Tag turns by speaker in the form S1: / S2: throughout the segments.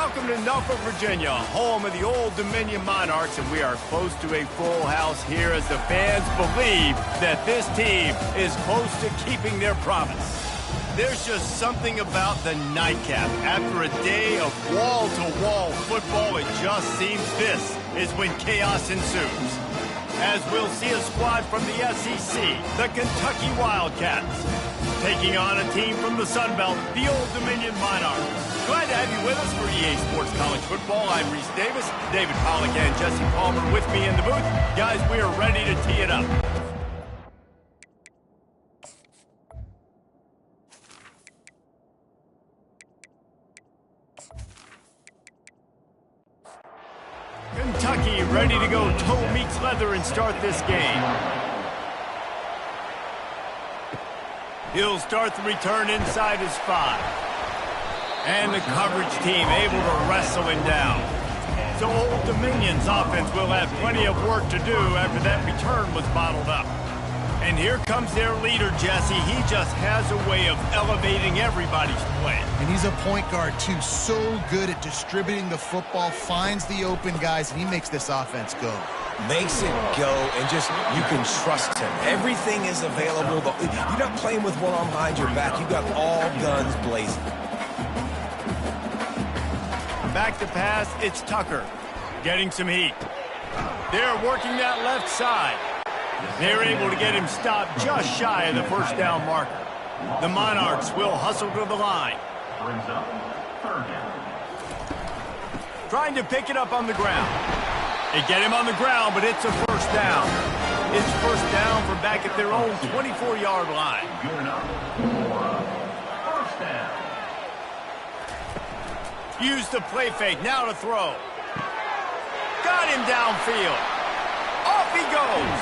S1: Welcome to Norfolk, Virginia, home of the Old Dominion Monarchs, and we are close to a full house here as the fans believe that this team is close to keeping their promise. There's just something about the nightcap. After a day of wall-to-wall football, it just seems this is when chaos ensues. As we'll see a squad from the SEC, the Kentucky Wildcats, taking on a team from the Sun Belt, the Old Dominion Monarchs. Glad to have you with us for EA Sports College Football. I'm Reese Davis, David Pollack and Jesse Palmer with me in the booth. Guys, we are ready to tee it up. Kentucky ready to go toe meets leather and start this game. He'll start the return inside his 5. And the coverage team able to wrestle him down. So Old Dominion's offense will have plenty of work to do after that return was bottled up. And here comes their leader, Jesse. He just has a way of elevating everybody's play.
S2: And he's a point guard, too. So good at distributing the football, finds the open guys, and he makes this offense go.
S3: Makes it go, and just, you can trust him. Everything is available. You're not playing with one arm behind your back. You got all guns blazing.
S1: Back to pass, it's Tucker. Getting some heat. They're working that left side. They're able to get him stopped just shy of the first down marker. The Monarchs will hustle to the line. Trying to pick it up on the ground. They get him on the ground, but it's a first down. It's first down from back at their own 24-yard line. Use the play fake, now to throw. Got him downfield. Off he goes.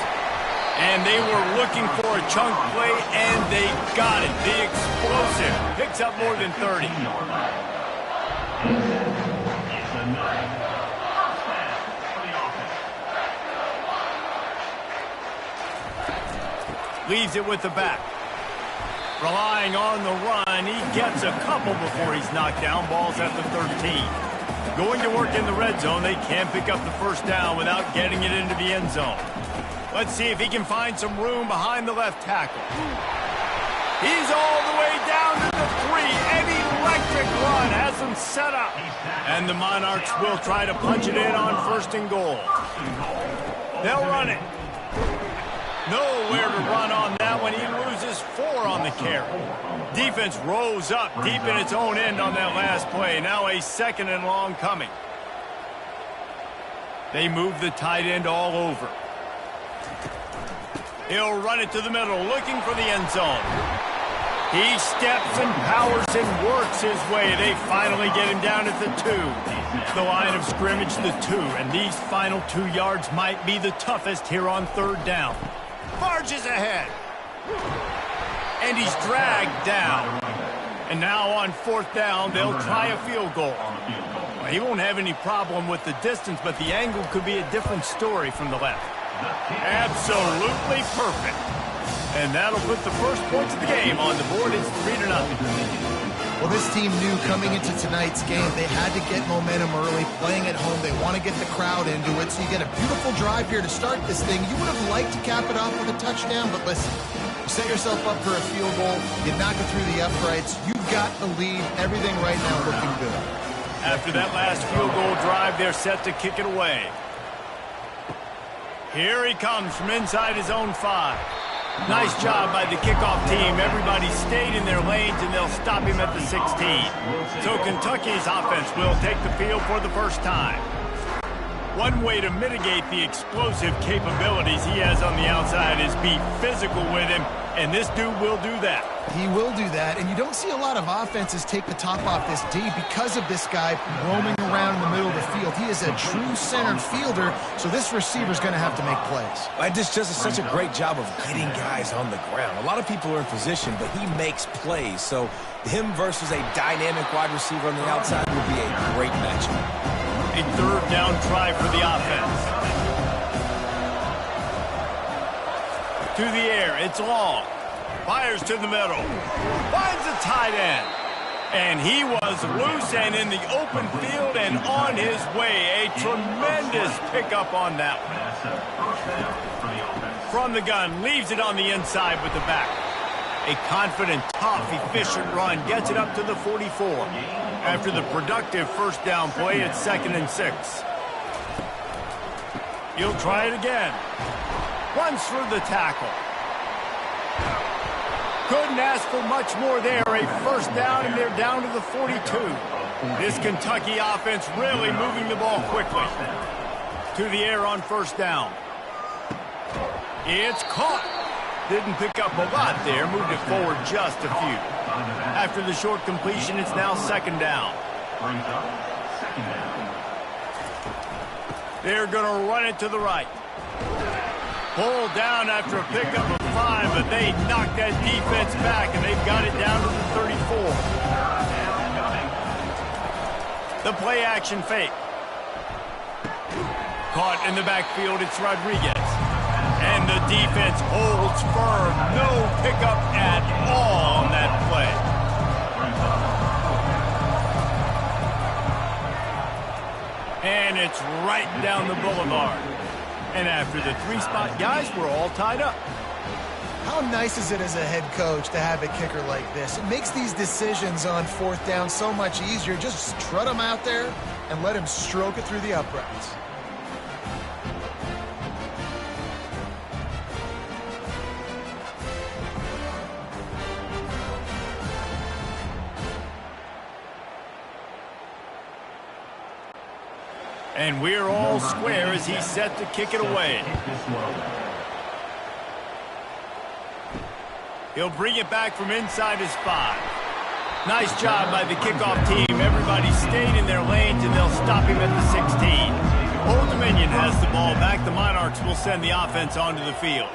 S1: And they were looking for a chunk play, and they got it. The explosive picks up more than 30. Leaves it with the back. Relying on the run, he gets a couple before he's knocked down. Ball's at the 13. Going to work in the red zone, they can't pick up the first down without getting it into the end zone. Let's see if he can find some room behind the left tackle. He's all the way down to the 3. An electric run has him set up. And the Monarchs will try to punch it in on first and goal. They'll run it. Nowhere to run on that one. He loses 4 on the carry. Defense rose up deep in its own end on that last play. Now a second and long coming. They move the tight end all over. He'll run it to the middle, looking for the end zone. He steps and powers and works his way. They finally get him down at the 2. The line of scrimmage, the 2. And these final 2 yards might be the toughest here on third down. Barges ahead. And he's dragged down. And now on fourth down, they'll try a field goal. Well, he won't have any problem with the distance, but the angle could be a different story from the left. Absolutely perfect. And that'll put the first points of the game on the board. It's 3-0.
S2: Well, this team knew coming into tonight's game they had to get momentum early, playing at home. They want to get the crowd into it, so you get a beautiful drive here to start this thing. You would have liked to cap it off with a touchdown, but listen, you set yourself up for a field goal, you knock it through the uprights, you've got the lead, everything right now looking good.
S1: After that last field goal drive, they're set to kick it away. Here he comes from inside his own 5. Nice job by the kickoff team. Everybody stayed in their lanes, and they'll stop him at the 16. So Kentucky's offense will take the field for the first time. One way to mitigate the explosive capabilities he has on the outside is be physical with him, and this dude will do that.
S2: He will do that, and you don't see a lot of offenses take the top off this D because of this guy roaming around in the middle of the field. He is a true centered fielder, so this receiver's going to have to make plays.
S3: This does such a great job of getting guys on the ground. A lot of people are in position, but he makes plays, so him versus a dynamic wide receiver on the outside would be a great matchup.
S1: A third down try for the offense. To the air, it's long. Fires to the middle. Finds a tight end. And he was loose and in the open field and on his way. A tremendous pickup on that one. From the gun, leaves it on the inside with the back. A confident, tough, efficient run gets it up to the 44. After the productive first down play, it's 2nd and 6. He'll try it again. Runs through the tackle. Couldn't ask for much more there. A first down, and they're down to the 42. This Kentucky offense really moving the ball quickly. To the air on first down. It's caught. Didn't pick up a lot there. Moved it forward just a few. After the short completion, it's now 2nd down. They're going to run it to the right. Pulled down after a pickup of 5, but they knocked that defense back, and they've got it down to the 34. The play-action fake. Caught in the backfield, it's Rodriguez. And the defense holds firm. No pickup at all on that play. And it's right down the boulevard. And after the 3-spot guys, we're all tied up.
S2: How nice is it as a head coach to have a kicker like this? It makes these decisions on 4th down so much easier. Just strut him out there and let him stroke it through the uprights.
S1: And we're all square as he's set to kick it away. He'll bring it back from inside his 5. Nice job by the kickoff team. Everybody stayed in their lanes, and they'll stop him at the 16. Old Dominion has the ball back. The Monarchs will send the offense onto the field.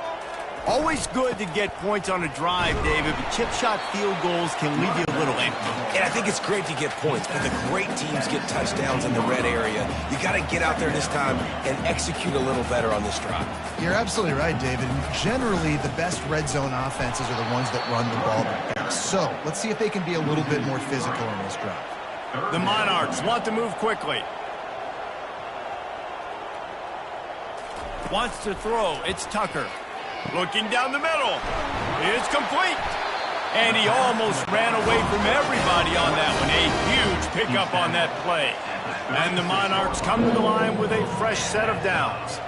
S1: Always good to get points on a drive, David, but chip shot field goals can leave you a little empty.
S3: And I think it's great to get points, but the great teams get touchdowns in the red area. You got to get out there this time and execute a little better on this drive.
S2: You're absolutely right, David. Generally, the best red zone offenses are the ones that run the ball the best. So let's see if they can be a little bit more physical in this drive.
S1: The Monarchs want to move quickly. Wants to throw. It's Tucker. Looking down the middle. It's complete. And he almost ran away from everybody on that one. A huge pickup on that play. And the Monarchs come to the line with a fresh set of downs.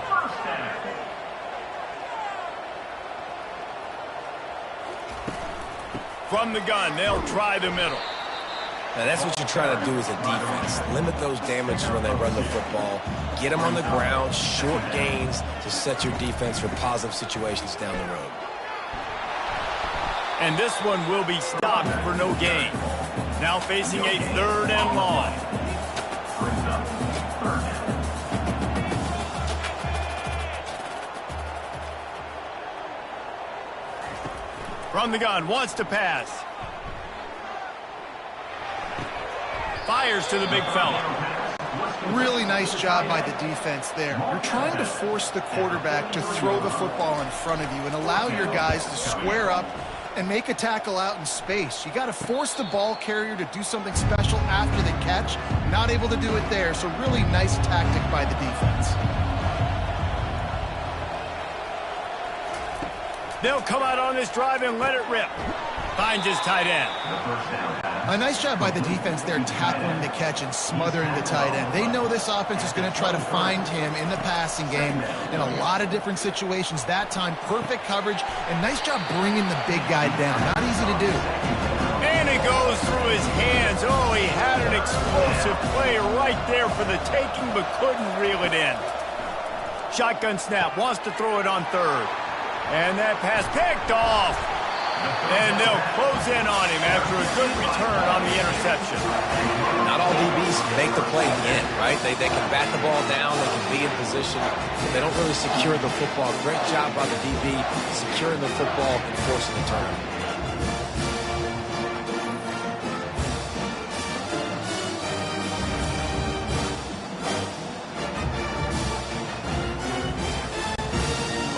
S1: From the gun, they'll try the middle.
S3: Now, that's what you try to do as a defense. Limit those damages when they run the football. Get them on the ground, short gains to set your defense for positive situations down the road.
S1: And this one will be stopped for no gain. Now facing a 3rd and long. From the gun, wants to pass. Fires to the big fella.
S2: Really nice job by the defense there. You're trying to force the quarterback to throw the football in front of you and allow your guys to square up and make a tackle out in space. You got to force the ball carrier to do something special after the catch. Not able to do it there, so really nice tactic by the defense.
S1: They'll come out on this drive and let it rip. Finds his tight end.
S2: A nice job by the defense there tackling the catch and smothering the tight end. They know this offense is going to try to find him in the passing game in a lot of different situations. That time, perfect coverage, and nice job bringing the big guy down. Not easy to do.
S1: And it goes through his hands. Oh, he had an explosive play right there for the taking, but couldn't reel it in. Shotgun snap, wants to throw it on 3rd. And that pass picked off. And they'll close in on him after a good return on the interception.
S3: Not all DBs make the play in the end, right? They can bat the ball down, they can be in position. They don't really secure the football. Great job by the DB securing the football and forcing the turnover.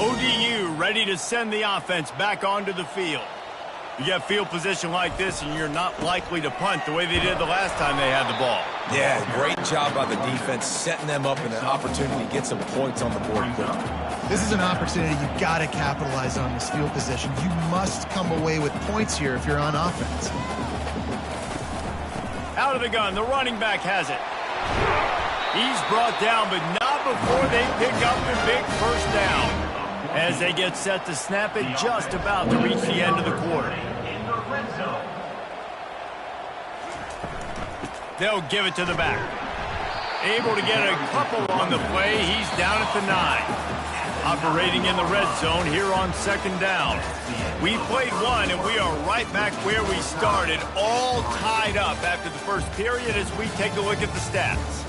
S1: ODU ready to send the offense back onto the field. You get field position like this, and you're not likely to punt the way they did the last time they had the ball.
S3: Yeah, great job by the defense, setting them up in an opportunity to get some points on the board quickly.
S2: This is an opportunity you've got to capitalize on this field position. You must come away with points here if you're on offense.
S1: Out of the gun, the running back has it. He's brought down, but not before they pick up the big first down. As they get set to snap it, just about to reach the end of the quarter. They'll give it to the back. Able to get a couple on the play. He's down at the 9. Operating in the red zone here on second down. We played one, and we are right back where we started, all tied up after the first period as we take a look at the stats.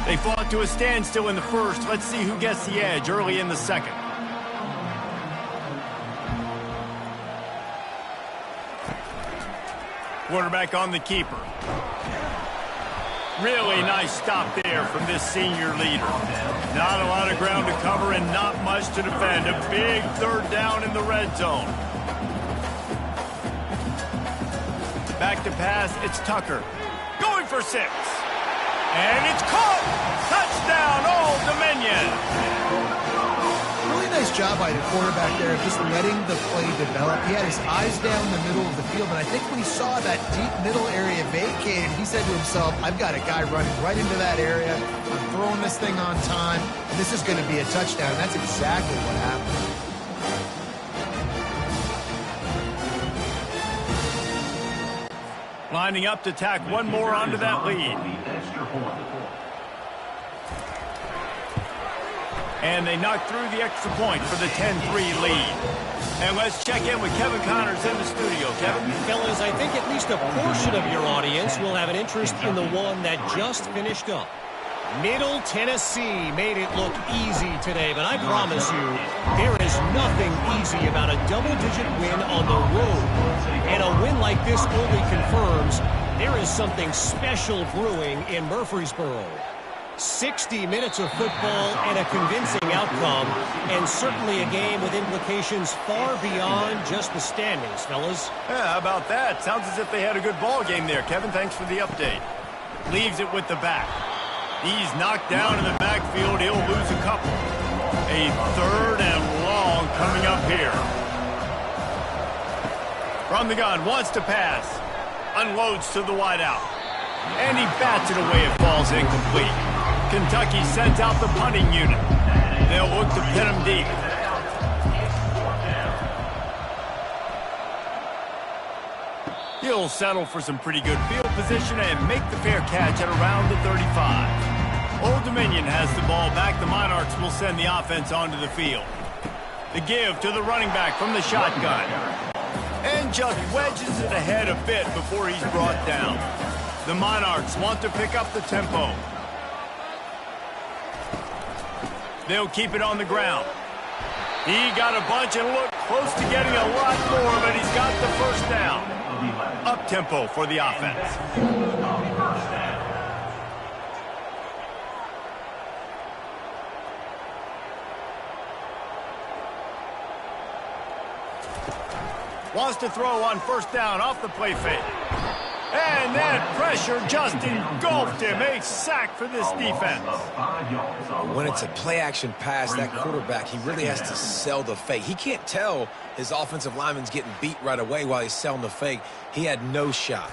S1: They fought to a standstill in the first. Let's see who gets the edge early in the second. Quarterback on the keeper. Really nice stop there from this senior leader. Not a lot of ground to cover and not much to defend. A big third down in the red zone. Back to pass, it's Tucker. Going for 6. And it's caught! Touchdown, Old Dominion!
S2: Really nice job by the quarterback there of just letting the play develop. He had his eyes down the middle of the field, and I think when he saw that deep middle area vacated, he said to himself, I've got a guy running right into that area. I'm throwing this thing on time. This is going to be a touchdown. That's exactly what happened.
S1: Lining up to tack one more onto that lead. And they knock through the extra point for the 10-3 lead. And let's check in with Kevin Connors in the studio. Kevin?
S4: Fellas, I think at least a portion of your audience will have an interest in the one that just finished up. Middle Tennessee made it look easy today, but I promise you, there is nothing easy about a double-digit win on the road. And a win like this only confirms there is something special brewing in Murfreesboro. 60 minutes of football and a convincing outcome, and certainly a game with implications far beyond just the standings, fellas.
S1: Yeah, how about that? Sounds as if they had a good ball game there. Kevin, thanks for the update. Leaves it with the back. He's knocked down in the backfield. He'll lose a couple. A third and long coming up here. From the gun, wants to pass. Unloads to the wideout. And he bats it away. It falls incomplete. Kentucky sends out the punting unit. They'll look to pin him deep. He'll settle for some pretty good field position and make the fair catch at around the 35. Old Dominion has the ball back. The Monarchs will send the offense onto the field. The give to the running back from the shotgun. And just wedges it ahead a bit before he's brought down. The Monarchs want to pick up the tempo. They'll keep it on the ground. He got a bunch and looked close to getting a lot more, but he's got the first down. Up-tempo for the offense. Wants to throw on first down off the play fake. And that pressure just engulfed him. A sack for this defense.
S3: When it's a play-action pass, that quarterback, he really has to sell the fake. He can't tell his offensive lineman's getting beat right away while he's selling the fake. He had no shot.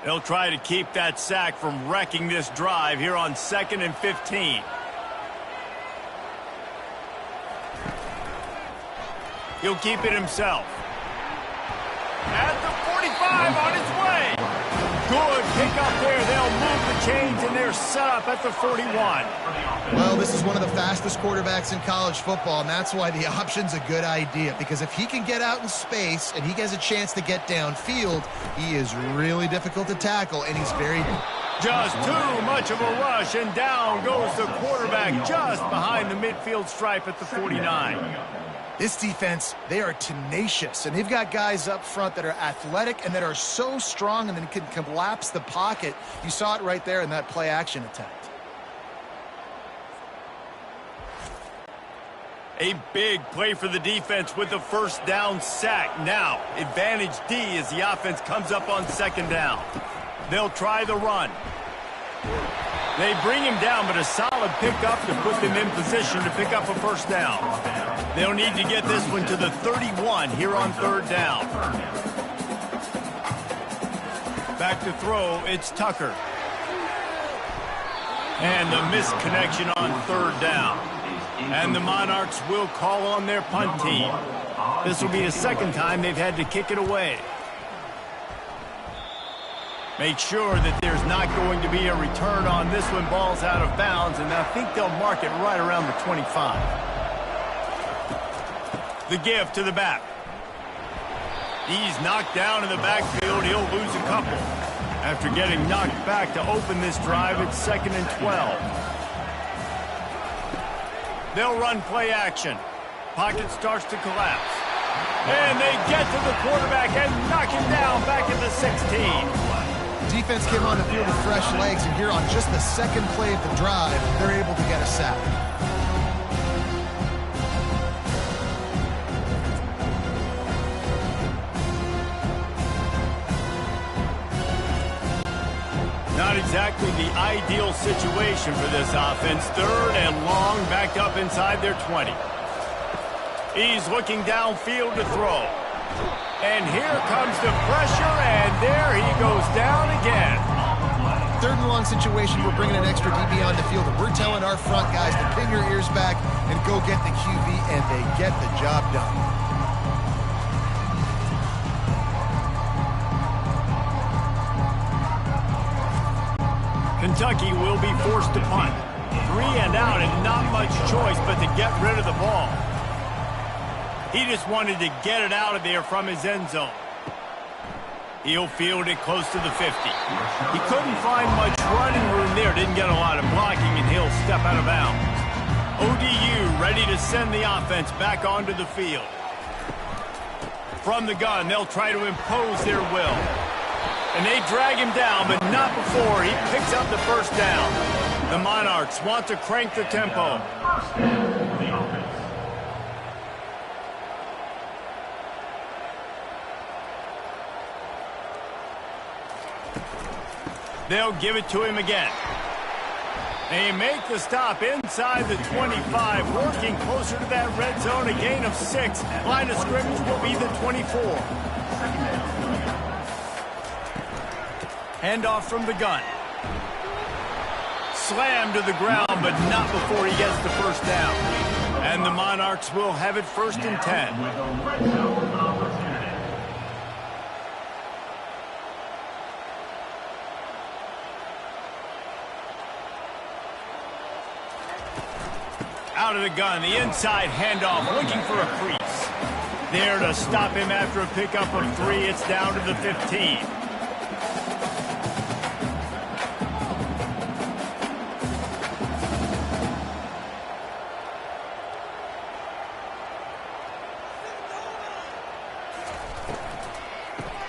S1: They'll try to keep that sack from wrecking this drive here on 2nd and 15. He'll keep it himself. At the 45 on his way. Good pick up there. They'll move the chains, and they're set up at the 41.
S2: Well, this is one of the fastest quarterbacks in college football, and that's why the option's a good idea, because if he can get out in space and he gets a chance to get downfield, he is really difficult to tackle, and he's very...
S1: Just too much of a rush, and down goes the quarterback just behind the midfield stripe at the 49.
S2: This defense, they are tenacious, and they've got guys up front that are athletic and that are so strong and then can collapse the pocket. You saw it right there in that play-action attempt.
S1: A big play for the defense with the first down sack. Now, advantage D as the offense comes up on second down. They'll try the run. They bring him down, but a solid pickup to put them in position to pick up a first down. They'll need to get this one to the 31 here on third down. Back to throw, it's Tucker. And the misconnection on third down. And the Monarchs will call on their punt team. This will be the second time they've had to kick it away. Make sure that there's not going to be a return on this one. Ball's out of bounds, and I think they'll mark it right around the 25. The give to the back. He's knocked down in the backfield. He'll lose a couple. After getting knocked back to open this drive, it's 2nd and 12. They'll run play action. Pocket starts to collapse. And they get to the quarterback and knock him down back at the 16.
S2: Defense came on the field with fresh legs, and here on just the second play of the drive, they're able to get a sack.
S1: Not exactly the ideal situation for this offense. 3rd and long, backed up inside their 20. He's looking downfield to throw. And here comes the pressure, and there he goes down again.
S2: 3rd and long situation, we're bringing an extra DB on the field, and we're telling our front guys to pin your ears back and go get the QB, and they get the job done.
S1: Kentucky will be forced to punt. 3 and out, and not much choice but to get rid of the ball. He just wanted to get it out of there from his end zone. He'll field it close to the 50. He couldn't find much running room there. Didn't get a lot of blocking, and he'll step out of bounds. ODU ready to send the offense back onto the field. From the gun, they'll try to impose their will. And they drag him down, but not before he picks up the first down. The Monarchs want to crank the tempo. They'll give it to him again. They make the stop inside the 25, working closer to that red zone, a gain of 6. Line of scrimmage will be the 24. Handoff from the gun. Slammed to the ground, but not before he gets the first down. And the Monarchs will have it 1st and 10. Out of the gun, the inside handoff, looking for a crease. There to stop him after a pickup of 3. It's down to the 15.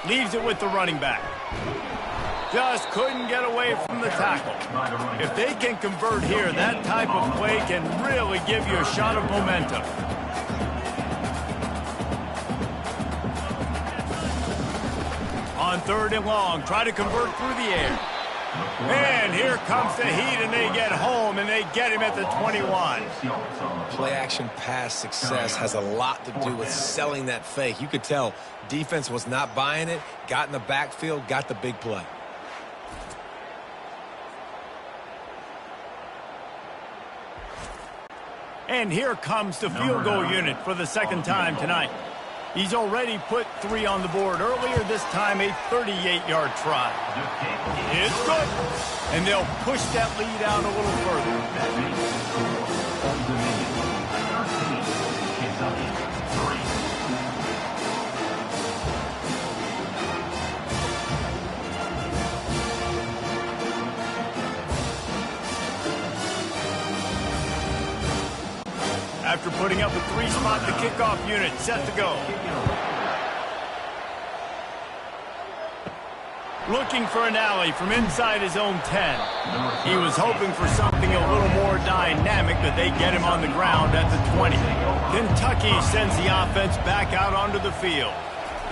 S1: Leaves it with the running back. Just couldn't get away from the tackle. If they can convert here, that type of play can really give you a shot of momentum. On 3rd and long, try to convert through the air. And here comes the heat, and they get home, and they get him at the 21.
S3: Play-action pass success has a lot to do with selling that fake. You could tell defense was not buying it, got in the backfield, got the big play.
S1: And here comes the field goal unit for the 2nd time tonight. He's already put 3 on the board earlier, this time a 38-yard try. It's good. And they'll push that lead out a little further. After putting up a 3-spot the kickoff unit, set to go. Looking for an alley from inside his own 10. He was hoping for something a little more dynamic, but they get him on the ground at the 20. Kentucky sends the offense back out onto the field.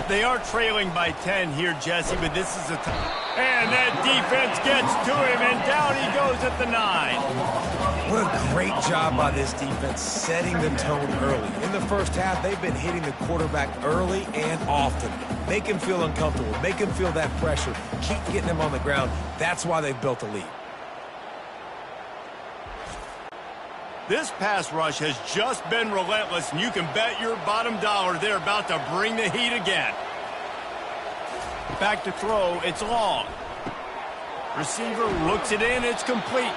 S1: They are trailing by 10 here, Jesse, but this is a and that defense gets to him, and down he goes at the 9.
S3: What a great job by this defense setting the tone early. In the first half, they've been hitting the quarterback early and often. Make him feel uncomfortable. Make him feel that pressure. Keep getting him on the ground. That's why they've built a lead.
S1: This pass rush has just been relentless, and you can bet your bottom dollar they're about to bring the heat again. Back to throw, it's long. Receiver looks it in, it's complete.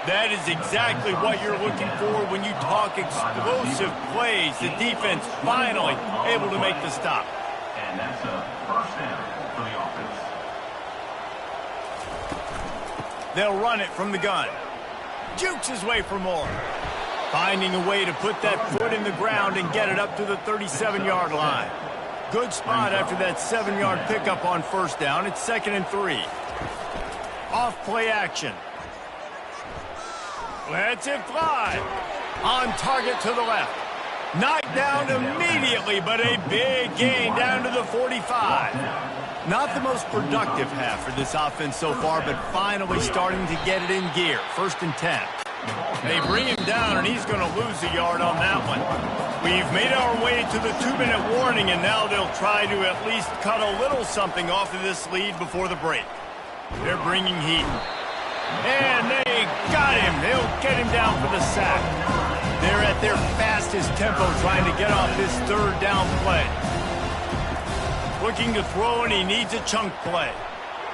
S1: That is exactly what you're looking for when you talk explosive plays. The defense finally able to make the stop.
S5: And that's a first down for the offense.
S1: They'll run it from the gun. Jukes his way for more. Finding a way to put that foot in the ground and get it up to the 37-yard line. Good spot after that 7-yard pickup on first down. It's 2nd and 3. Off play action. Lets it fly. On target to the left. Knocked down immediately, but a big gain down to the 45. Not the most productive half for this offense so far, but finally starting to get it in gear. 1st and 10. They bring him down, and he's going to lose a yard on that one. We've made our way to the 2-minute warning, and now they'll try to at least cut a little something off of this lead before the break. They're bringing heat. And they got him. They'll get him down for the sack. They're at their fastest tempo trying to get off this 3rd down play. Looking to throw, and he needs a chunk play.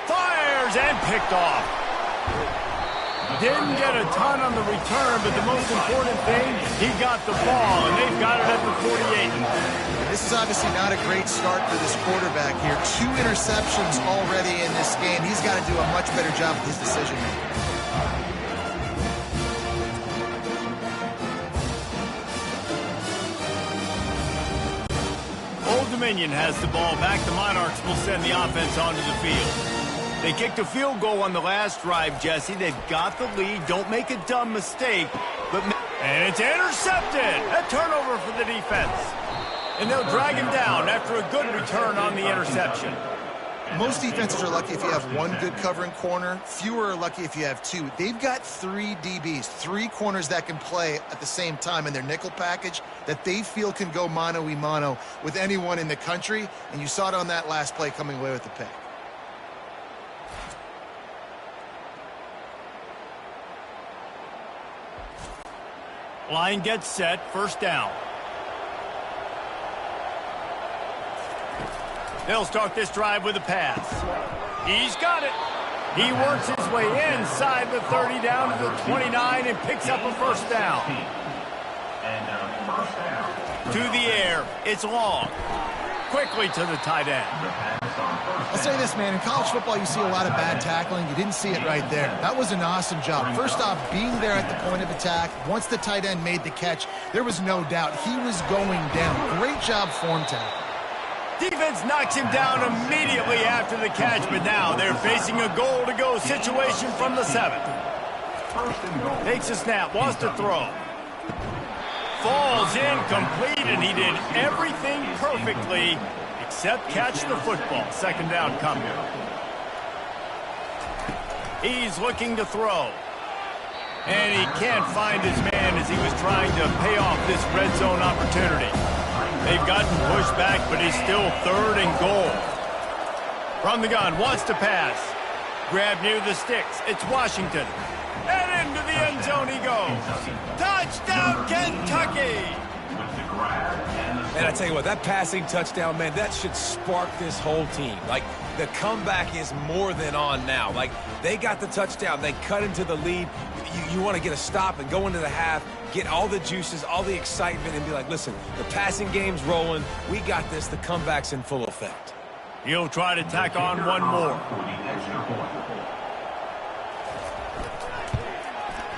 S1: Fires and picked off. Didn't get a ton on the return, but the most important thing, he got the ball, and they've got it at the 48.
S2: This is obviously not a great start for this quarterback here. 2 interceptions already in this game. He's got to do a much better job with his decision-making.
S1: Old Dominion has the ball back. The Monarchs will send the offense onto the field. They kicked a field goal on the last drive, Jesse. They've got the lead. Don't make a dumb mistake. And it's intercepted. A turnover for the defense. And they'll drag him down after a good return on the interception.
S2: Most defenses are lucky if you have 1 good covering corner. Fewer are lucky if you have 2. They've got 3 DBs, 3 corners that can play at the same time in their nickel package that they feel can go mano-a-mano with anyone in the country. And you saw it on that last play coming away with the pick.
S1: Line gets set, 1st down. They'll start this drive with a pass. He's got it. He works his way inside the 30 down to the 29 and picks up a 1st down.
S5: And first down.
S1: To the air. It's long. Quickly to the tight end.
S2: I'll say this, man. In college football, you see a lot of bad tackling. You didn't see it right there. That was an awesome job. First off, being there at the point of attack. Once the tight end made the catch, there was no doubt he was going down. Great job form tackle.
S1: Defense knocks him down immediately after the catch, but now they're facing a goal-to-go situation from the 7. Takes a snap, wants to throw. Falls incomplete, and he did everything perfectly except catch the football. 2nd down coming. He's looking to throw. And he can't find his man as he was trying to pay off this red zone opportunity. They've gotten pushed back, but he's still 3rd and goal. From the gun, wants to pass. Grab near the sticks. It's Washington. And into the end zone he goes. Touchdown, Kentucky!
S3: And I tell you what, that passing touchdown, man, that should spark this whole team. Like, the comeback is more than on now. Like, they got the touchdown. They cut into the lead. You want to get a stop and go into the half, get all the juices, all the excitement, and be like, listen, the passing game's rolling. We got this. The comeback's in full effect.
S1: He'll try to tack on one more.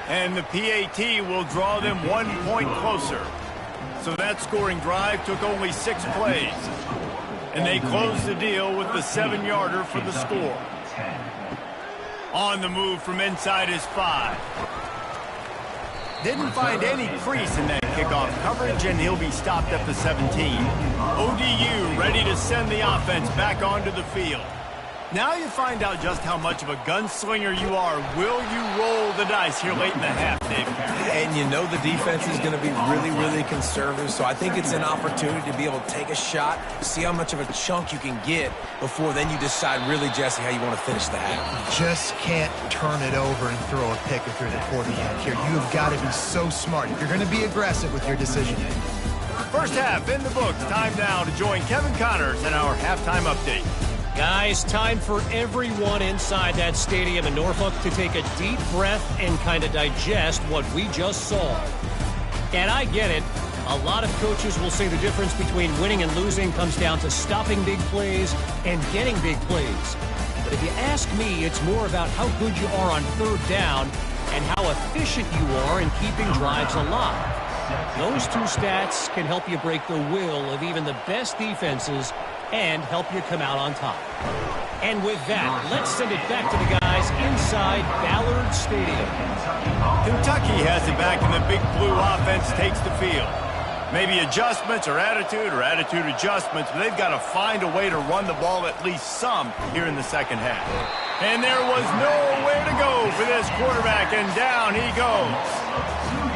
S1: And the PAT will draw them 1 point closer. So that scoring drive took only 6 plays. And they closed the deal with the 7-yarder for the score. On the move from inside his 5. Didn't find any crease in that kickoff coverage, and he'll be stopped at the 17. ODU ready to send the offense back onto the field. Now you find out just how much of a gunslinger you are. Will you roll the dice here late in the half, Dave?
S3: And you know the defense is going to be really, really conservative, so I think it's an opportunity to be able to take a shot, see how much of a chunk you can get before then you decide really, Jesse, how you want to finish the half.
S2: Just can't turn it over and throw a pick if you're the quarterback here. You've got to be so smart if you're going to be aggressive with your decision.
S1: First half in the books. Time now to join Kevin Connors in our halftime update.
S4: Guys, time for everyone inside that stadium in Norfolk to take a deep breath and kind of digest what we just saw. And I get it. A lot of coaches will say the difference between winning and losing comes down to stopping big plays and getting big plays. But if you ask me, it's more about how good you are on third down and how efficient you are in keeping drives alive. Those two stats can help you break the will of even the best defenses and help you come out on top. And with that, let's send it back to the guys inside Ballard Stadium.
S1: Kentucky has it back, and the Big Blue offense takes the field. Maybe adjustments or attitude adjustments, but they've got to find a way to run the ball at least some here in the second half. And there was nowhere to go for this quarterback, and down he goes.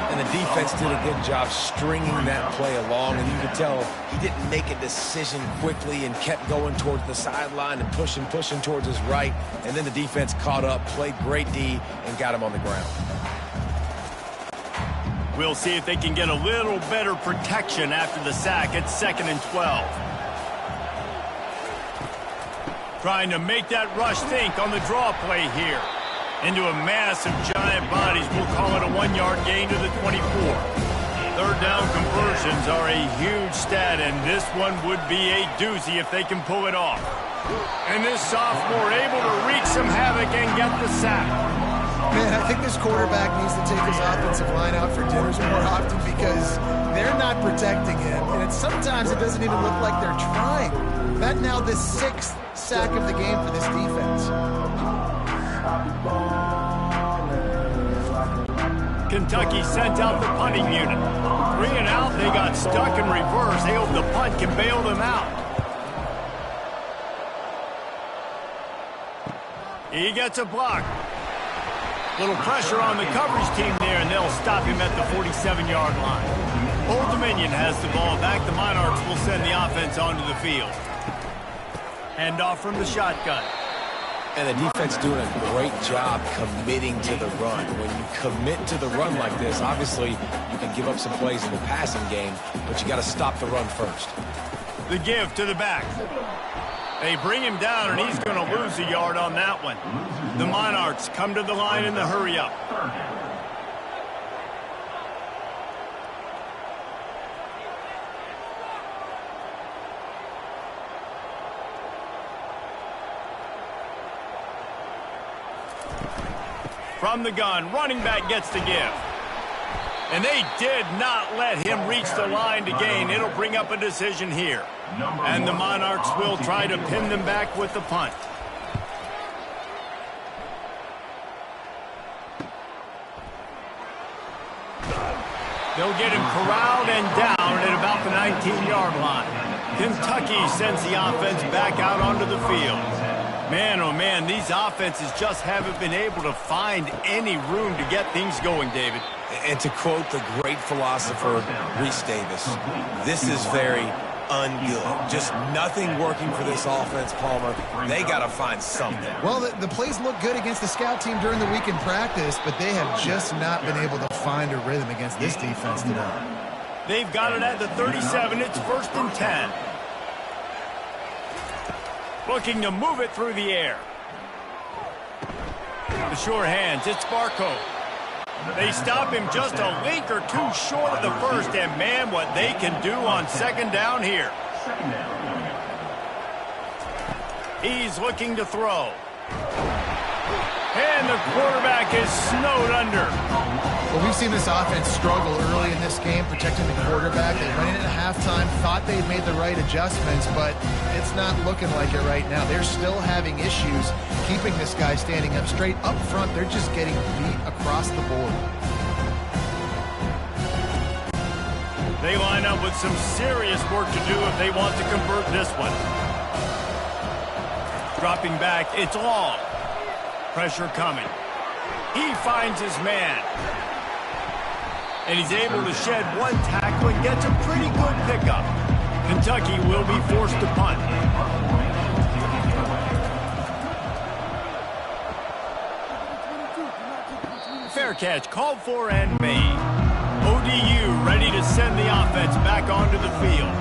S3: And the defense did a good job stringing that play along, and you could tell he didn't make a decision quickly and kept going towards the sideline and pushing towards his right. And then the defense caught up, played great D, and got him on the ground.
S1: We'll see if they can get a little better protection after the sack. It's 2nd and 12. Trying to make that rush think on the draw play here. Into a mass of giant bodies. We'll call it a 1-yard gain to the 24. Third down conversions are a huge stat, and this one would be a doozy if they can pull it off. And this sophomore able to wreak some havoc and get the sack.
S2: Man, I think this quarterback needs to take his offensive line out for dinners more often because they're not protecting him, and sometimes it doesn't even look like they're trying. That now the 6th sack of the game for this defense.
S1: Kentucky sent out the punting unit. 3 and out, they got stuck in reverse. They hope the punt can bail them out. He gets a block. Little pressure on the coverage team there, and they'll stop him at the 47-yard line. Old Dominion has the ball back. The Monarchs will send the offense onto the field. Handoff from the shotgun.
S3: And the defense doing a great job committing to the run. When you commit to the run like this, obviously you can give up some plays in the passing game, but you got to stop the run first.
S1: The give to the back. They bring him down, and he's going to lose a yard on that one. The Monarchs come to the line in the hurry-up. From the gun, running back gets the give. And they did not let him reach the line to gain. It'll bring up a decision here. And the Monarchs will try to pin them back with the punt. They'll get him corralled and down at about the 19-yard line. Kentucky sends the offense back out onto the field. Man, oh man, these offenses just haven't been able to find any room to get things going, David.
S3: And to quote the great philosopher, Reese Davis, this is very ungood. Just nothing working for this offense, Palmer. They got to find something.
S2: Well, the plays look good against the scout team during the week in practice, but they have just not been able to find a rhythm against this defense today.
S1: They've got it at the 37. It's 1st and 10. Looking to move it through the air. The sure hands, it's Barco. They stop him just a link or two short of the first, and man, what they can do on 2nd down here. He's looking to throw. And the quarterback is snowed under.
S2: Well, we've seen this offense struggle early in this game, protecting the quarterback. They went in at halftime, thought they'd made the right adjustments, but it's not looking like it right now. They're still having issues keeping this guy standing up straight. Up front, they're just getting beat across the board.
S1: They line up with some serious work to do if they want to convert this one. Dropping back, it's long. Pressure coming. He finds his man. And he's able to shed one tackle and gets a pretty good pickup. Kentucky will be forced to punt. Fair catch called for and made. ODU ready to send the offense back onto the field.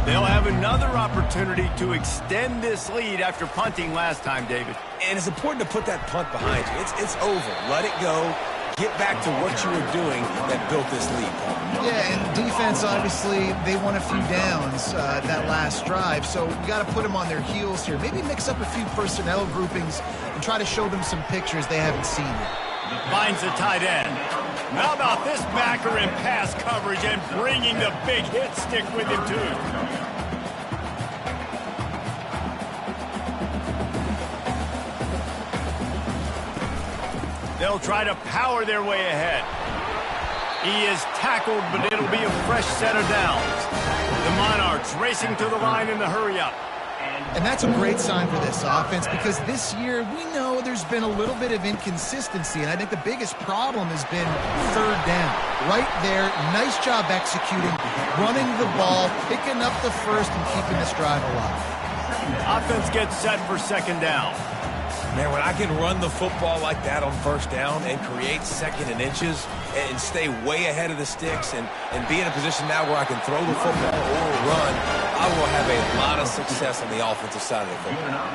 S1: They'll have another opportunity to extend this lead after punting last time, David.
S3: And it's important to put that punt behind you. It's over. Let it go. Get back to what you were doing that built this lead, Paul.
S2: Yeah, and defense, obviously, they won a few downs that last drive, so you got to put them on their heels here. Maybe mix up a few personnel groupings and try to show them some pictures they haven't seen yet.
S1: Finds the tight end. How about this backer in pass coverage and bringing the big hit stick with him, too? They'll try to power their way ahead. He is tackled, but it'll be a fresh set of downs. The Monarchs racing to the line in the hurry-up.
S2: And that's a great sign for this offense because this year we know there's been a little bit of inconsistency, and I think the biggest problem has been third down. Right there, nice job executing, running the ball, picking up the first, and keeping this drive alive.
S1: Offense gets set for second down.
S3: Man, when I can run the football like that on first down and create second and inches and stay way ahead of the sticks and be in a position now where I can throw the football or run, I will have a lot of success on the offensive side of the football.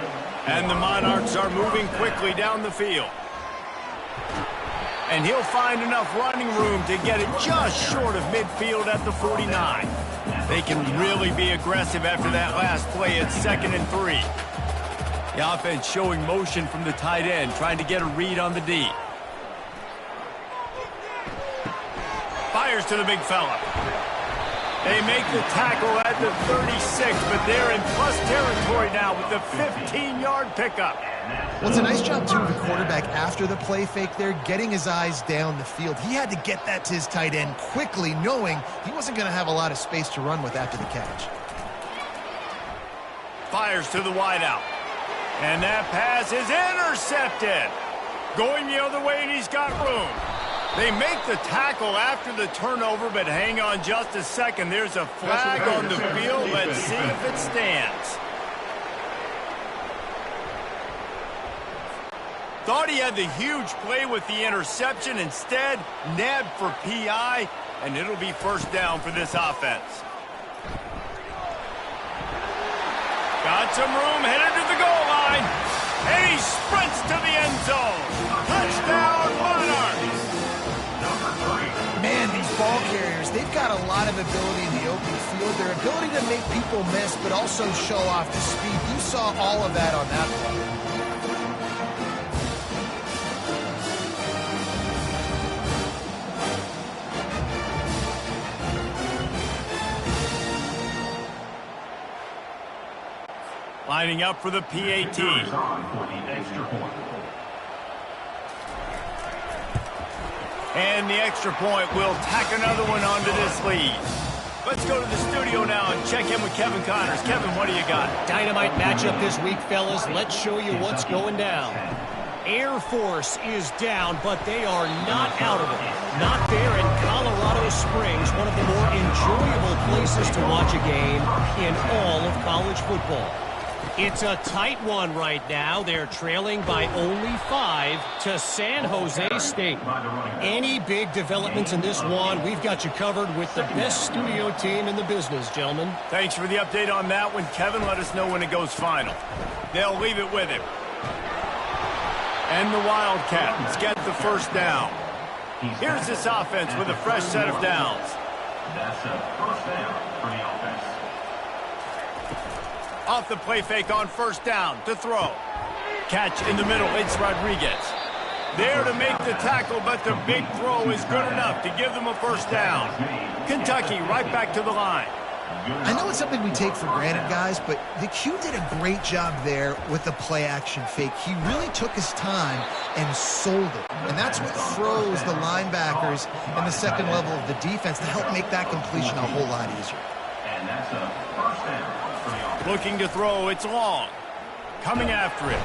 S1: And the Monarchs are moving quickly down the field. And he'll find enough running room to get it just short of midfield at the 49. They can really be aggressive after that last play at 2nd and 3. The offense showing motion from the tight end, trying to get a read on the D. Fires to the big fella. They make the tackle at the 36, but they're in plus territory now with the 15-yard pickup.
S2: Well, it's a nice job, too, of the quarterback after the play fake there, getting his eyes down the field. He had to get that to his tight end quickly, knowing he wasn't going to have a lot of space to run with after the catch.
S1: Fires to the wideout. And that pass is intercepted. Going the other way, and he's got room. They make the tackle after the turnover, but hang on just a second. There's a flag on the field. Let's see if it stands. Thought he had the huge play with the interception. Instead, nabbed for PI, and it'll be first down for this offense. Got some room, headed to the goal line, and he sprints to the end zone. Touchdown, Monarchs!
S2: Man, these ball carriers, they've got a lot of ability in the open field. Their ability to make people miss, but also show off the speed. You saw all of that on that play.
S1: Lining up for the PAT. And the extra point will tack another one onto this lead. Let's go to the studio now and check in with Kevin Connors. Kevin, what do you got?
S4: Dynamite matchup this week, fellas. Let's show you what's going down. Air Force is down, but they are not out of it. Not there in Colorado Springs, one of the more enjoyable places to watch a game in all of college football. It's a tight one right now. They're trailing by only 5 to San Jose State. Any big developments in this one, we've got you covered with the best studio team in the business, gentlemen.
S1: Thanks for the update on that one, Kevin. Let us know when it goes final. They'll leave it with him. And the Wildcats get the first down. Here's this offense with a fresh set of downs.
S5: That's a first down for the offense.
S1: Off the play fake on first down to throw. Catch in the middle, it's Rodriguez. There to make the tackle, but the big throw is good enough to give them a first down. Kentucky right back to the line.
S2: I know it's something we take for granted, guys, but the Q did a great job there with the play-action fake. He really took his time and sold it. And that's what froze the linebackers and the second level of the defense to help make that completion a whole lot easier.
S5: And that's a first down for the offense.
S1: Looking to throw, it's long. Coming after it.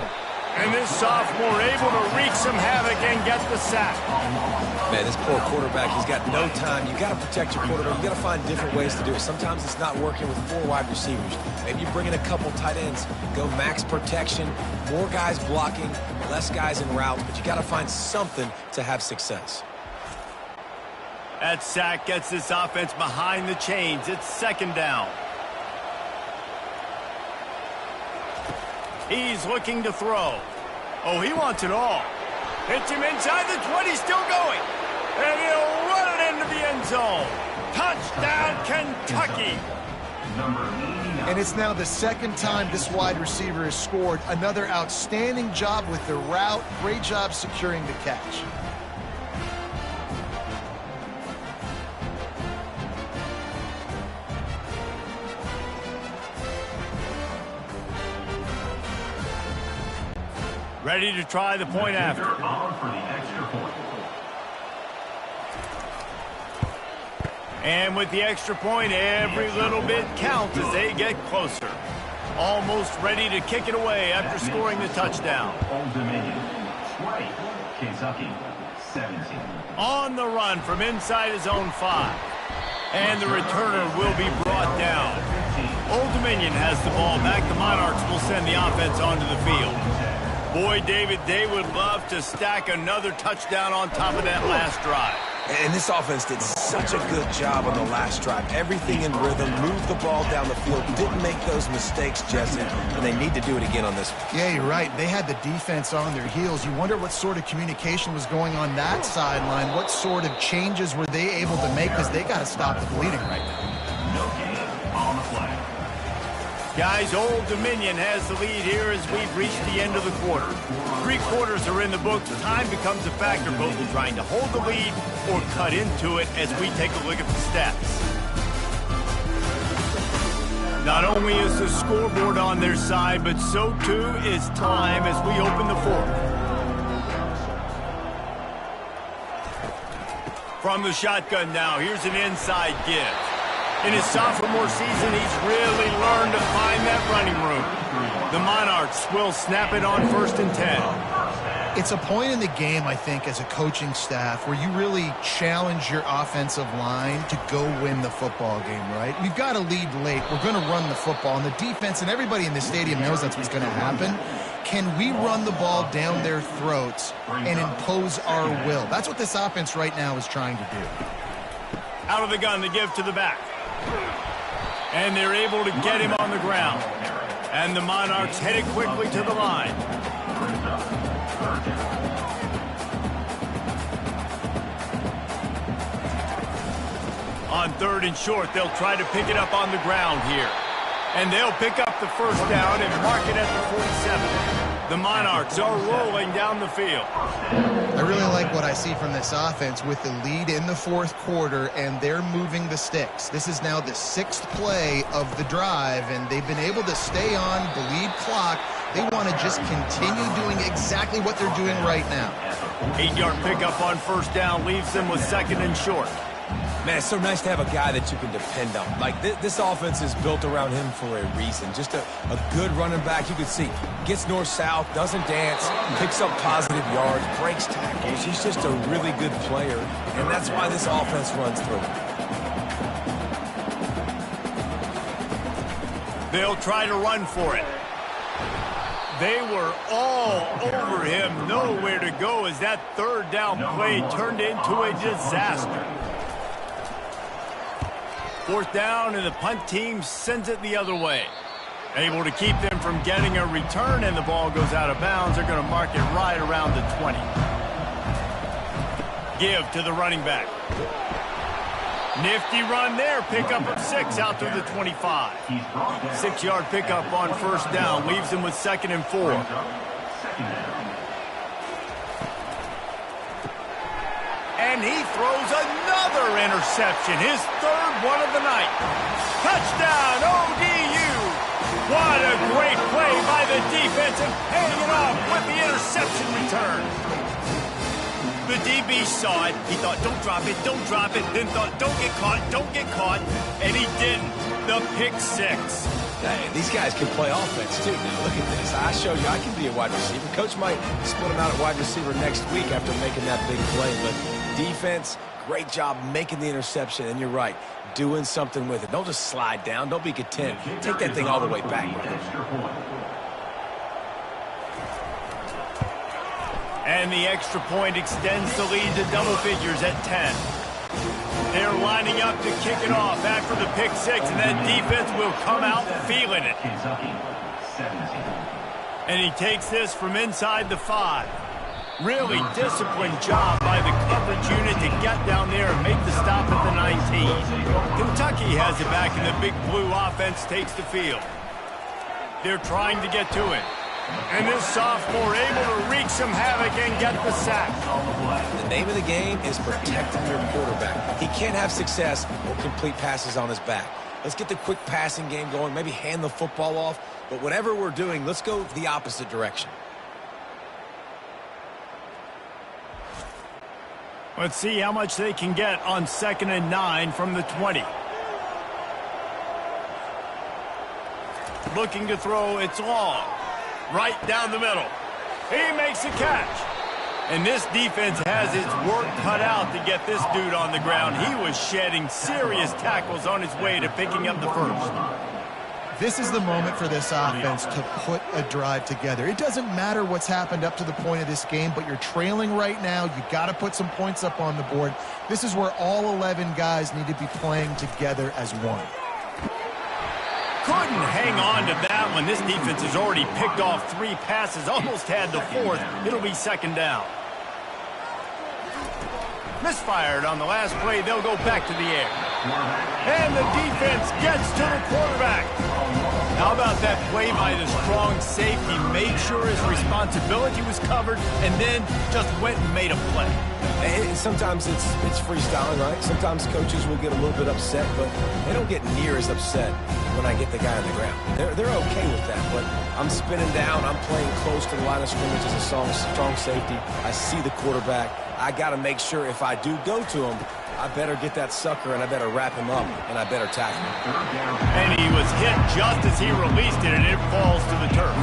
S1: And this sophomore able to wreak some havoc and get the sack.
S3: Man, this poor quarterback, he's got no time. You got to protect your quarterback. You got to find different ways to do it. Sometimes it's not working with 4 wide receivers. Maybe you bring in a couple tight ends, go max protection, more guys blocking, less guys in route, but you got to find something to have success.
S1: That sack gets this offense behind the chains. It's second down. He's looking to throw. Oh, he wants it all. Hits him inside the 20, still going. And he'll run it into the end zone. Touchdown, Kentucky.
S5: Number 89.
S2: And it's now the second time this wide receiver has scored. Another outstanding job with the route. Great job securing the catch.
S1: Ready to try the point after.
S5: On for the extra point.
S1: And with the extra point, every little bit counts as they get closer. Almost ready to kick it away after scoring the touchdown.
S5: Old Dominion, 20. Kentucky, 17.
S1: On the run from inside his own 5. And the returner will be brought down. Old Dominion has the ball back. The Monarchs will send the offense onto the field. Boy, David, they would love to stack another touchdown on top of that last drive.
S3: And this offense did such a good job on the last drive. Everything in rhythm, moved the ball down the field, didn't make those mistakes, Jesse, and they need to do it again on this one.
S2: Yeah, you're right. They had the defense on their heels. You wonder what sort of communication was going on that sideline. What sort of changes were they able to make, because they got to stop the bleeding right now.
S5: No gain on the play.
S1: Guys, Old Dominion has the lead here as we've reached the end of the quarter. 3 quarters are in the books. Time becomes a factor both in trying to hold the lead or cut into it as we take a look at the stats. Not only is the scoreboard on their side, but so too is time as we open the 4th. From the shotgun now, here's an inside give. In his sophomore season, he's really learned to find that running room. The Monarchs will snap it on 1st and 10.
S2: It's a point in the game, I think, as a coaching staff where you really challenge your offensive line to go win the football game, right? We've got to lead late. We're going to run the football. And the defense and everybody in the stadium knows that's what's going to happen. Can we run the ball down their throats and impose our will? That's what this offense right now is trying to do.
S1: Out of the gun, the give to the back. And they're able to get him on the ground. And the Monarchs headed quickly to the line. On 3rd and short, they'll try to pick it up on the ground here. And they'll pick up the first down and mark it at the 47. The Monarchs are rolling down the field.
S2: I really like what I see from this offense with the lead in the 4th quarter, and they're moving the sticks. This is now the 6th play of the drive, and they've been able to stay on, bleed clock. They want to just continue doing exactly what they're doing right now.
S1: 8-yard pickup on 1st down leaves them with 2nd and short.
S3: Man, it's so nice to have a guy that you can depend on. Like, this offense is built around him for a reason. Just a good running back. You can see, gets north-south, doesn't dance, picks up positive yards, breaks tackles. He's just a really good player, and that's why this offense runs through him.
S1: They'll try to run for it. They were all over him, nowhere to go as that 3rd down play turned into a disaster. 4th down, and the punt team sends it the other way. Able to keep them from getting a return, and the ball goes out of bounds. They're going to mark it right around the 20. Give to the running back. Nifty run there. Pickup of 6 out to the 25. 6-yard pickup on 1st down. Leaves them with 2nd and 4. and he throws another interception, his third one of the night. Touchdown, ODU! What a great play by the defense and paying it off with the interception return. The DB saw it. He thought, don't drop it, then thought, don't get caught, and he didn't. The pick six.
S3: Hey, these guys can play offense, too. Now, look at this. I showed you I can be a wide receiver. Coach might split him out at wide receiver next week after making that big play. But defense, great job making the interception. And you're right, doing something with it. Don't just slide down. Don't be content. Take that thing all the way back.
S1: And the extra point extends the lead to double figures at 10. They're lining up to kick it off after the pick six, and that defense will come out feeling it.
S5: Kentucky, 17.
S1: And he takes this from inside the 5. Really disciplined job by the coverage unit to get down there and make the stop at the 19. Kentucky has it back, and the Big Blue offense takes the field. They're trying to get to it. And this sophomore able to wreak some havoc and get the sack.
S3: The name of the game is protecting your quarterback. He can't have success or complete passes on his back. Let's get the quick passing game going, maybe hand the football off. But whatever we're doing, let's go the opposite direction.
S1: Let's see how much they can get on 2nd and 9 from the 20. Looking to throw, it's long. Right down the middle. He makes a catch. And this defense has its work cut out to get this dude on the ground. He was shedding serious tackles on his way to picking up the first.
S2: This is the moment for this offense to put a drive together. It doesn't matter what's happened up to the point of this game, but you're trailing right now. You got to put some points up on the board. This is where all 11 guys need to be playing together as one.
S1: Couldn't hang on to that one. This defense has already picked off 3 passes, almost had the 4th. It'll be 2nd down. Misfired on the last play. They'll go back to the air. And the defense gets to the quarterback. How about that play by the strong safety? Made sure his responsibility was covered and then just went and made a play.
S3: Sometimes it's freestyling, right? Sometimes coaches will get a little bit upset, but they don't get near as upset when I get the guy on the ground. They're okay with that, but I'm spinning down. I'm playing close to the line of scrimmage as a strong safety. I see the quarterback. I got to make sure if I do go to him, I better get that sucker and I better wrap him up and I better tackle him.
S1: And he was hit just as he released it, and it falls to the turf.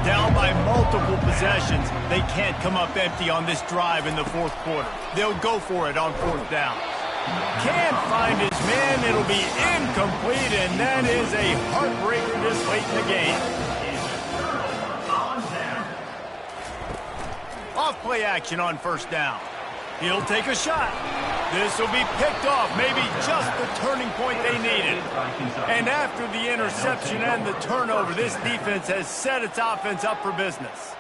S1: Down by multiple possessions, they can't come up empty on this drive in the 4th quarter. They'll go for it on 4th down. Can't find his man. It'll be incomplete, and that is a heartbreaker this late in the game. Off play action on 1st down. He'll take a shot. This will be picked off, maybe just the turning point they needed. And after the interception and the turnover, this defense has set its offense up for business.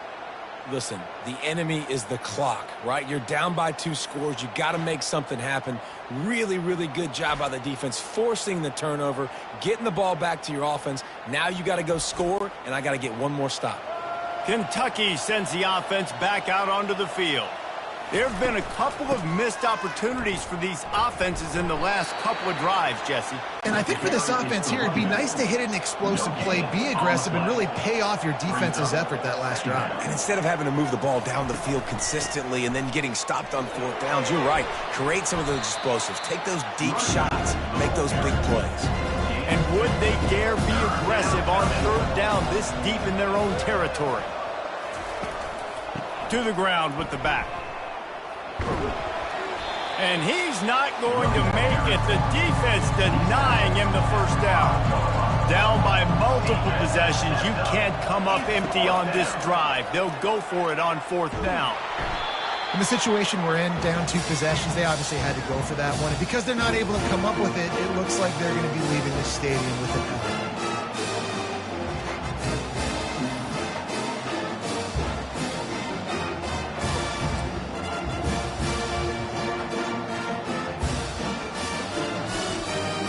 S3: Listen, the enemy is the clock, right? You're down by 2 scores. You got to make something happen. Really, really good job by the defense, forcing the turnover, getting the ball back to your offense. Now you got to go score, and I got to get one more stop.
S1: Kentucky sends the offense back out onto the field. There have been a couple of missed opportunities for these offenses in the last couple of drives, Jesse.
S2: And I think for this offense here, it'd be nice to hit an explosive play, be aggressive, and really pay off your defense's effort that last drive.
S3: And instead of having to move the ball down the field consistently and then getting stopped on 4th downs, you're right. Create some of those explosives. Take those deep shots. Make those big plays.
S1: And would they dare be aggressive on 3rd down this deep in their own territory? To the ground with the back. And he's not going to make it. The defense denying him the 1st down. Down by multiple possessions. You can't come up empty on this drive. They'll go for it on 4th down.
S2: In the situation we're in, down 2 possessions, they obviously had to go for that one. And because they're not able to come up with it, it looks like they're going to be leaving the stadium with an L.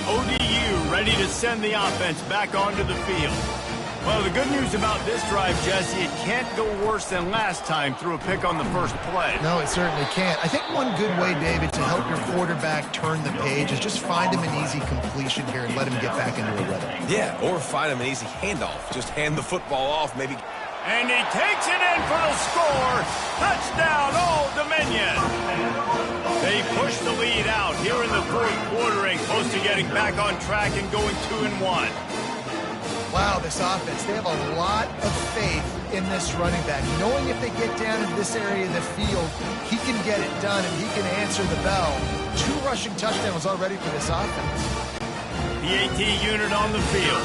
S1: ODU ready to send the offense back onto the field. Well, the good news about this drive, Jesse, it can't go worse than last time through a pick on the first play.
S2: No, it certainly can't. I think one good way, David, to help your quarterback turn the page is just find him an easy completion here and let him get back into a rhythm.
S3: Yeah, or find him an easy handoff. Just hand the football off, maybe.
S1: And he takes it in for the score. Touchdown, Old Dominion. They push the lead out here in the fourth quarter and close to getting back on track and going 2-1.
S2: Wow, this offense, they have a lot of faith in this running back. Knowing if they get down in this area of the field, he can get it done and he can answer the bell. 2 rushing touchdowns already for this offense.
S1: The AT unit on the field.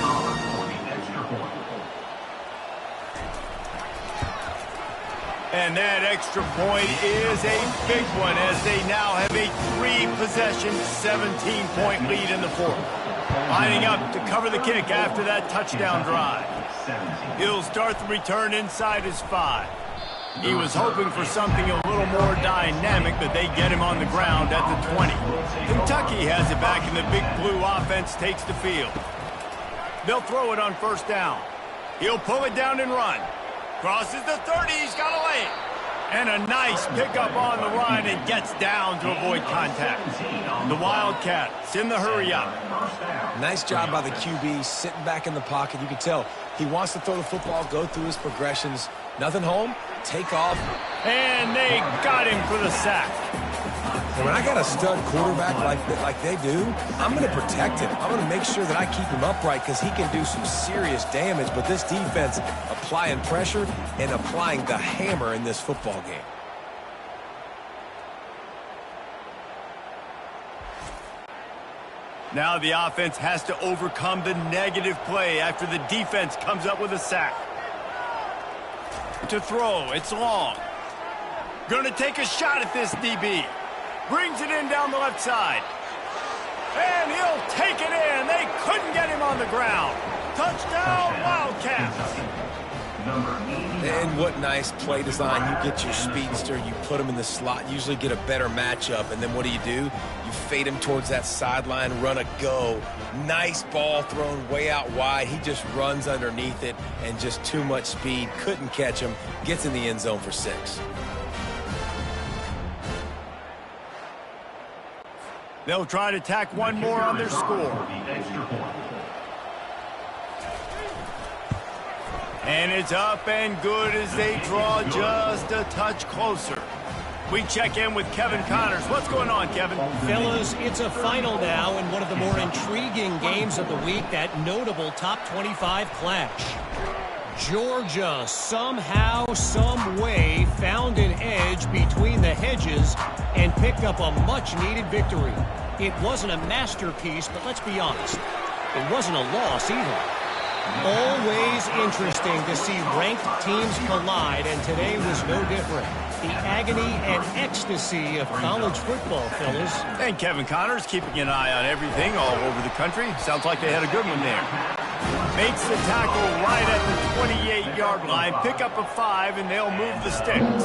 S1: And that extra point is a big one as they now have a 3-possession, 17-point lead in the fourth. Lining up to cover the kick after that touchdown drive. He'll start the return inside his 5. He was hoping for something a little more dynamic, but they get him on the ground at the 20. Kentucky has it back, and the Big Blue offense takes the field. They'll throw it on first down. He'll pull it down and run. Crosses the 30, he's got to lay it. And a nice pickup on the run and gets down to avoid contact. The Wildcats in the hurry up.
S3: Nice job by the QB, sitting back in the pocket. You can tell he wants to throw the football, go through his progressions. Nothing home, take off.
S1: And they got him for the sack.
S3: And when I got a stud quarterback like they do, I'm going to protect him. I'm going to make sure that I keep him upright because he can do some serious damage. But this defense applying pressure and applying the hammer in this football game.
S1: Now the offense has to overcome the negative play after the defense comes up with a sack. To throw, it's long. Going to take a shot at this DB. Brings it in down the left side. And he'll take it in. They couldn't get him on the ground. Touchdown, Wildcats.
S3: And what nice play design. You get your speedster, you put him in the slot, usually get a better matchup. And then what do? You fade him towards that sideline, run a go. Nice ball thrown way out wide. He just runs underneath it and just too much speed. Couldn't catch him. Gets in the end zone for 6.
S1: They'll try to tack one more on their score. And it's up and good as they draw just a touch closer. We check in with Kevin Connors. What's going on, Kevin?
S4: Fellas, it's a final now in one of the more intriguing games of the week, that notable top 25 clash. Georgia somehow, some way found an edge between the hedges and picked up a much-needed victory. It wasn't a masterpiece, but let's be honest, it wasn't a loss either. Always interesting to see ranked teams collide, and today was no different. The agony and ecstasy of college football, fellas.
S1: And Kevin Connors keeping an eye on everything all over the country. Sounds like they had a good one there. Makes the tackle right at the 28-yard line. Pick up a 5, and they'll move the sticks.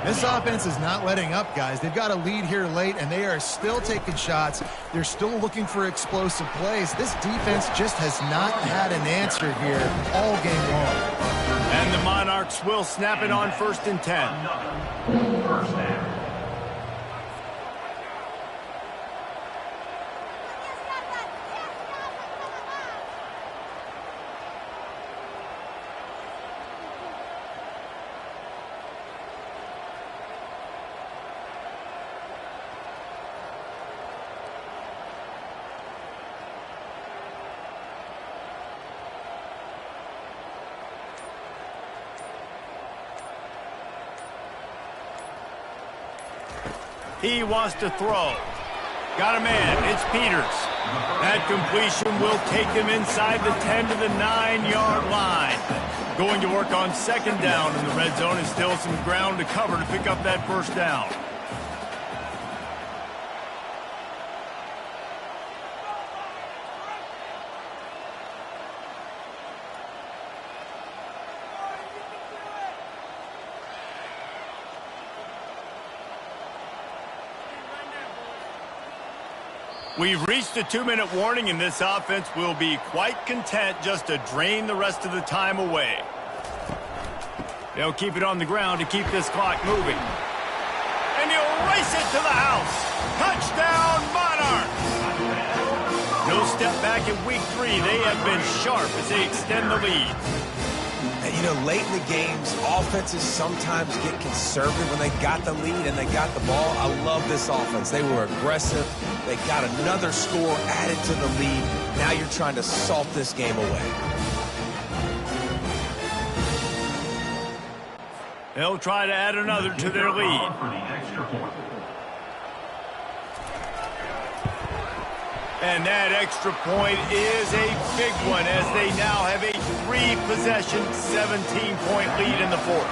S2: This offense is not letting up, guys. They've got a lead here late, and they are still taking shots. They're still looking for explosive plays. This defense just has not had an answer here all game long.
S1: And the Monarchs will snap it on 1st and 10.
S5: First down.
S1: He wants to throw. Got a man. It's Peters. That completion will take them inside the 10 to the 9-yard line. Going to work on 2nd down in the red zone, and still some ground to cover to pick up that 1st down. We've reached a 2-minute warning, and this offense will be quite content just to drain the rest of the time away. They'll keep it on the ground to keep this clock moving. And he'll race it to the house. Touchdown, Monarchs! No step back in week 3. They have been sharp as they extend the lead.
S3: And, you know, late in the games, offenses sometimes get conservative when they got the lead and they got the ball. I love this offense. They were aggressive. They got another score added to the lead. Now you're trying to salt this game away.
S1: They'll try to add another to their lead. And that extra point is a big one as they now have a 3-possession, 17-point lead in the fourth.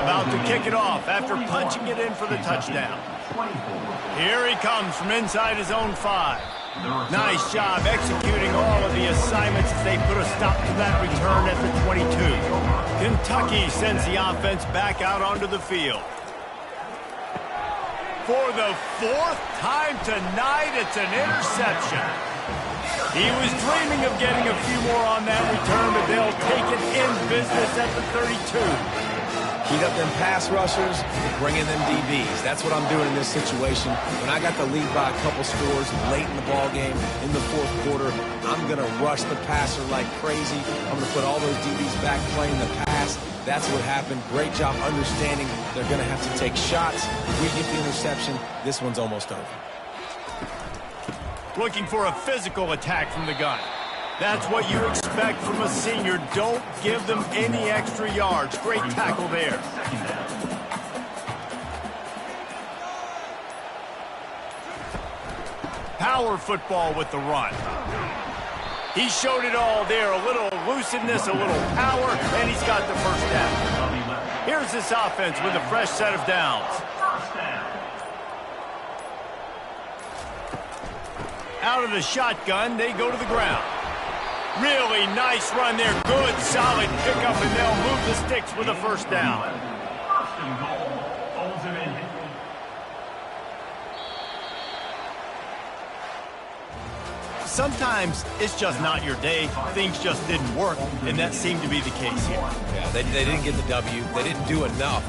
S1: About to kick it off after punching it in for the touchdown. Here he comes from inside his own 5. Nice job executing all of the assignments as they put a stop to that return at the 22. Kentucky sends the offense back out onto the field. For the 4th time tonight, it's an interception. He was dreaming of getting a few more on that return, but they'll take it in business at the 32.
S3: Heat up them pass rushers, bring in them DBs. That's what I'm doing in this situation. When I got the lead by a couple scores late in the ball game, in the 4th quarter, I'm going to rush the passer like crazy. I'm going to put all those DBs back playing the pass. That's what happened. Great job understanding they're going to have to take shots. We get the interception. This one's almost over.
S1: Looking for a physical attack from the gun. That's what you expect from a senior. Don't give them any extra yards. Great tackle there. Power football with the run. He showed it all there. A little elusiveness, a little power, and he's got the first down. Here's this offense with a fresh set of downs. Out of the shotgun, they go to the ground. Really nice run there. Good, solid pickup, and they'll move the sticks with a first down.
S5: First and goal. Old Dominion.
S1: Sometimes it's just not your day. Things just didn't work, and that seemed to be the case here.
S3: Yeah, they didn't get the W. They didn't do enough.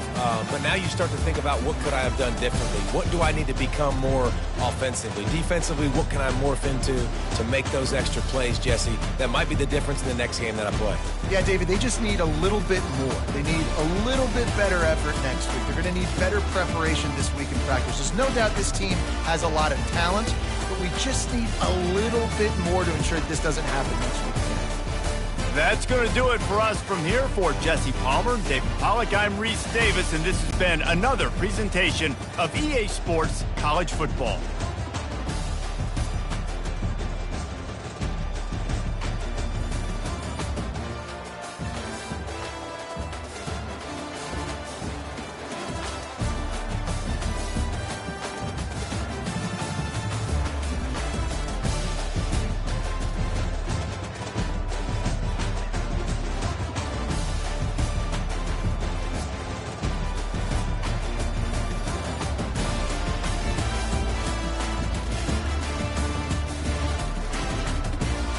S3: But now you start to think about what could I have done differently? What do I need to become more offensively? Defensively, what can I morph into to make those extra plays, Jesse? That might be the difference in the next game that I play.
S2: Yeah, David, they just need a little bit more. They need a little bit better effort next week. They're going to need better preparation this week in practice. There's no doubt this team has a lot of talent, but we just need a little bit more to ensure that this doesn't happen next week.
S1: That's going to do it for us from here. For Jesse Palmer, David Pollack, I'm Reese Davis, and this has been another presentation of EA Sports College Football.